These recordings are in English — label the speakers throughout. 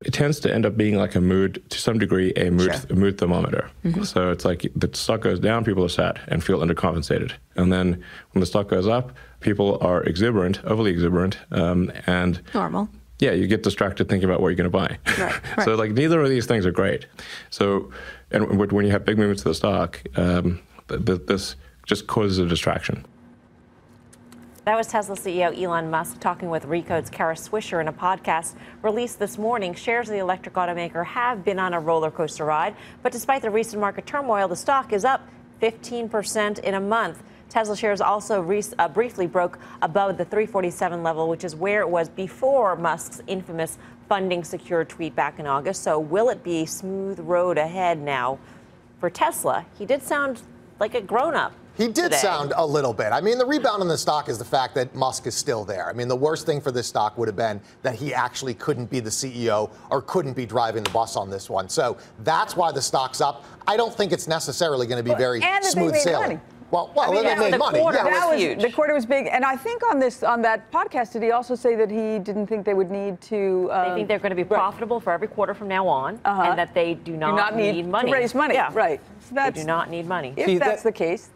Speaker 1: it tends to end up being like a mood, to some degree, a mood thermometer. So it's like the stock goes down, people are sad and feel undercompensated. And then when the stock goes up, people are exuberant, overly exuberant, and normal. Yeah, you get distracted thinking about what you're going to buy. Right. So like neither of these things are great. So, and when you have big movements to the stock, this just causes a distraction.
Speaker 2: That was Tesla CEO Elon Musk talking with Recode's Kara Swisher in a podcast released this morning. Shares of the electric automaker have been on a roller coaster ride, but despite the recent market turmoil, the stock is up 15% in a month. Tesla shares also briefly broke above the 347 level, which is where it was before Musk's infamous funding secure tweet back in August. So will it be a smooth road ahead now for Tesla? He did sound like a grown-up.
Speaker 3: He did
Speaker 2: today.
Speaker 3: sound a little bit. I mean, the rebound in the stock is the fact that Musk is still there. I mean, the worst thing for this stock would have been that he actually couldn't be the CEO or couldn't be driving the bus on this one. So that's why the stock's up. I don't think it's necessarily going to be very smooth sailing. Well, they made money.
Speaker 4: The quarter was big, and I think on that podcast, did he also say that he didn't think they would need to?
Speaker 2: They think they're going to be profitable for every quarter from now on, and that they do not need money
Speaker 4: to raise money.
Speaker 2: Yeah,
Speaker 4: right. So
Speaker 2: they do not need money.
Speaker 4: If that's the case,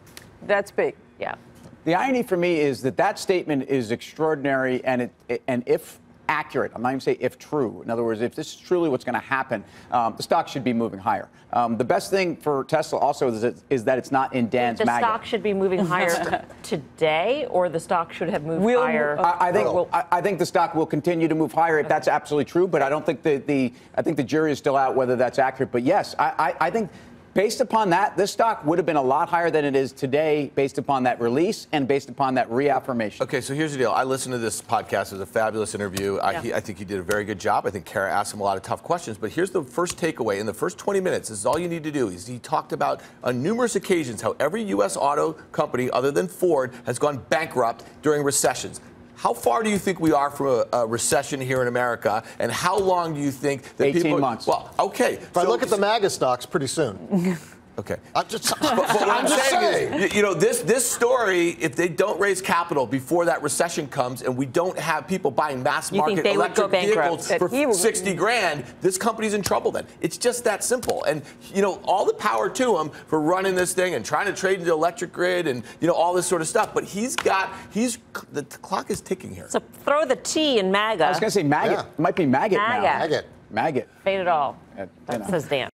Speaker 4: that's big.
Speaker 2: Yeah.
Speaker 5: The irony for me is that statement is extraordinary, and if accurate, I'm not even saying if true. In other words, if this is truly what's going to happen, the stock should be moving higher. The best thing for Tesla also is that it's not in Dan's MAGA.
Speaker 2: The stock should be moving higher today, or the stock should have moved higher?
Speaker 5: I think the stock will continue to move higher if that's absolutely true, but I don't think I think the jury is still out whether that's accurate. But yes, I think based upon that, this stock would have been a lot higher than it is today based upon that release and based upon that reaffirmation.
Speaker 6: Okay, so here's the deal. I listened to this podcast. It was a fabulous interview. I think he did a very good job. I think Kara asked him a lot of tough questions. But here's the first takeaway. In the first 20 minutes, this is all you need to do. Is he talked about on numerous occasions how every U.S. auto company other than Ford has gone bankrupt during recessions. How far do you think we are from a recession here in America, and how long do you think that
Speaker 5: 18 months.
Speaker 6: Well, okay.
Speaker 3: If I look at the MAGA stocks, pretty soon.
Speaker 6: Okay.
Speaker 3: I'm just
Speaker 6: saying is, you know, this story, if they don't raise capital before that recession comes and we don't have people buying mass market electric vehicles for 60 grand, this company's in trouble then. It's just that simple. And, you know, all the power to him for running this thing and trying to trade into the electric grid and, you know, all this sort of stuff. But the clock is ticking here.
Speaker 2: So throw the T in MAGA.
Speaker 5: I was going to say maggot.
Speaker 3: Yeah.
Speaker 5: It might be maggot now.
Speaker 3: Maggot.
Speaker 5: Maggot.
Speaker 2: Fade it all. That says Dan.